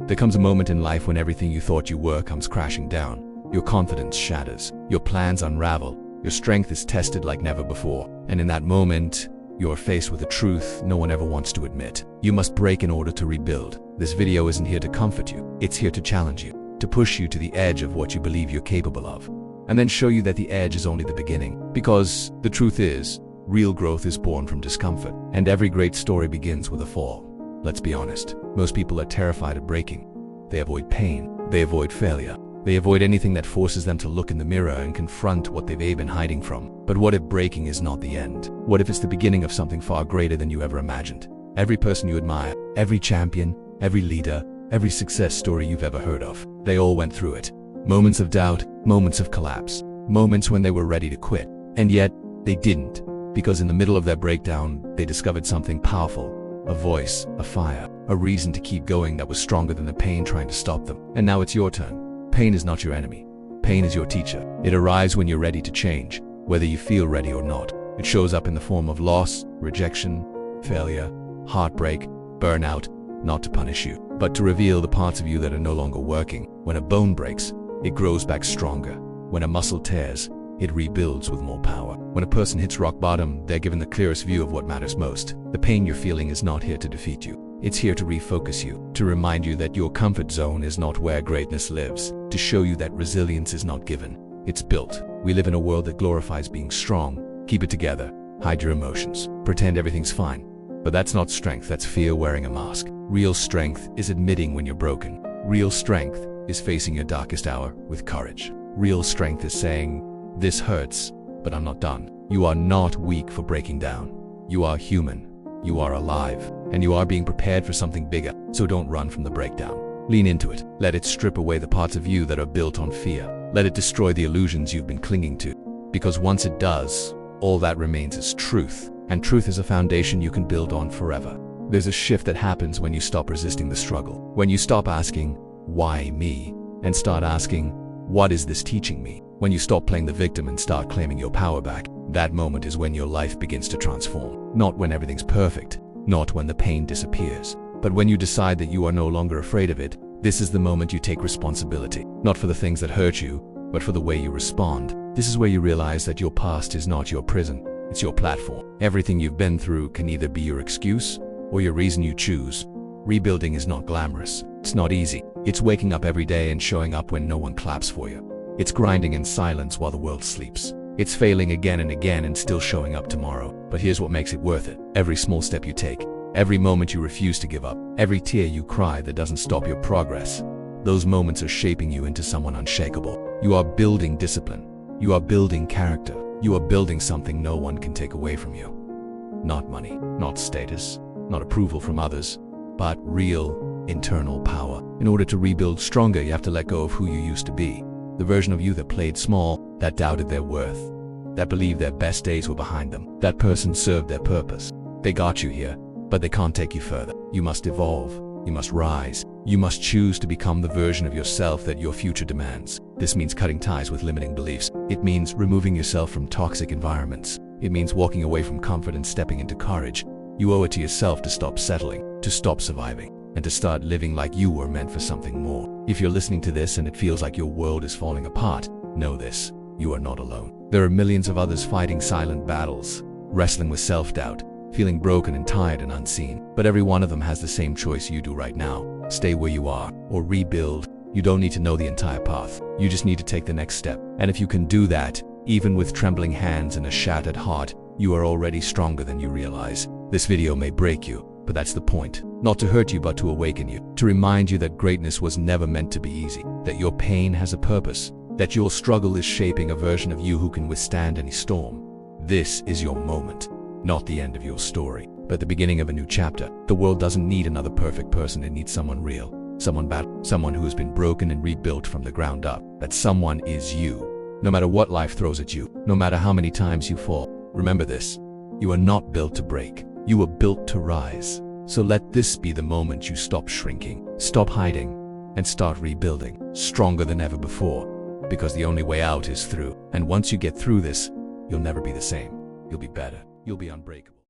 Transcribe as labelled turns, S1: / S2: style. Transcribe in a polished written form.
S1: There comes a moment in life when everything you thought you were comes crashing down. Your confidence shatters, your plans unravel, your strength is tested like never before. And in that moment, you are faced with a truth no one ever wants to admit. You must break in order to rebuild. This video isn't here to comfort you, it's here to challenge you, to push you to the edge of what you believe you're capable of, and then show you that the edge is only the beginning. Because the truth is, real growth is born from discomfort, and every great story begins with a fall. Let's be honest, most people are terrified of breaking. They avoid pain, they avoid failure, they avoid anything that forces them to look in the mirror and confront what they've been hiding from. But what if breaking is not the end? What if it's the beginning of something far greater than you ever imagined? Every person you admire, every champion, every leader, every success story you've ever heard of, they all went through it. Moments of doubt, moments of collapse, moments when they were ready to quit. And yet, they didn't, because in the middle of their breakdown, they discovered something powerful. A voice, a fire, a reason to keep going that was stronger than the pain trying to stop them. And now it's your turn. Pain is not your enemy. Pain is your teacher. It arrives when you're ready to change, whether you feel ready or not. It shows up in the form of loss, rejection, failure, heartbreak, burnout, not to punish you, but to reveal the parts of you that are no longer working. When a bone breaks, it grows back stronger. When a muscle tears, it rebuilds with more power. When a person hits rock bottom, they're given the clearest view of what matters most. The pain you're feeling is not here to defeat you. It's here to refocus you, to remind you that your comfort zone is not where greatness lives, to show you that resilience is not given, it's built. We live in a world that glorifies being strong. Keep it together, hide your emotions, pretend everything's fine. But that's not strength, that's fear wearing a mask. Real strength is admitting when you're broken. Real strength is facing your darkest hour with courage. Real strength is saying, "This hurts, but I'm not done." You are not weak for breaking down. You are human. You are alive. And you are being prepared for something bigger. So don't run from the breakdown. Lean into it. Let it strip away the parts of you that are built on fear. Let it destroy the illusions you've been clinging to. Because once it does, all that remains is truth. And truth is a foundation you can build on forever. There's a shift that happens when you stop resisting the struggle. When you stop asking, "Why me?" and start asking, "What is this teaching me?" When you stop playing the victim and start claiming your power back, that moment is when your life begins to transform. Not when everything's perfect, not when the pain disappears, but when you decide that you are no longer afraid of it. This is the moment you take responsibility, not for the things that hurt you, but for the way you respond. This is where you realize that your past is not your prison, it's your platform. Everything you've been through can either be your excuse or your reason you choose. Rebuilding is not glamorous, it's not easy. It's waking up every day and showing up when no one claps for you. It's grinding in silence while the world sleeps. It's failing again and again and still showing up tomorrow. But here's what makes it worth it. Every small step you take, every moment you refuse to give up, every tear you cry that doesn't stop your progress, those moments are shaping you into someone unshakable. You are building discipline. You are building character. You are building something no one can take away from you. Not money, not status, not approval from others, but real internal power. In order to rebuild stronger, you have to let go of who you used to be. The version of you that played small, that doubted their worth, that believed their best days were behind them. That person served their purpose. They got you here, but they can't take you further. You must evolve. You must rise. You must choose to become the version of yourself that your future demands. This means cutting ties with limiting beliefs. It means removing yourself from toxic environments. It means walking away from comfort and stepping into courage. You owe it to yourself to stop settling, to stop surviving, and to start living like you were meant for something more. If you're listening to this and it feels like your world is falling apart, know this: you are not alone. There are millions of others fighting silent battles, wrestling with self-doubt, feeling broken and tired and unseen. But every one of them has the same choice you do right now. Stay where you are, or rebuild. You don't need to know the entire path. You just need to take the next step. And if you can do that, even with trembling hands and a shattered heart, you are already stronger than you realize. This video may break you, but that's the point. Not to hurt you, but to awaken you. To remind you that greatness was never meant to be easy. That your pain has a purpose. That your struggle is shaping a version of you who can withstand any storm. This is your moment. Not the end of your story, but the beginning of a new chapter. The world doesn't need another perfect person, it needs someone real. Someone bad. Someone who has been broken and rebuilt from the ground up. That someone is you. No matter what life throws at you, no matter how many times you fall, remember this: you are not built to break. You were built to rise. So let this be the moment you stop shrinking, stop hiding, and start rebuilding, stronger than ever before. Because the only way out is through. And once you get through this, you'll never be the same. You'll be better. You'll be unbreakable.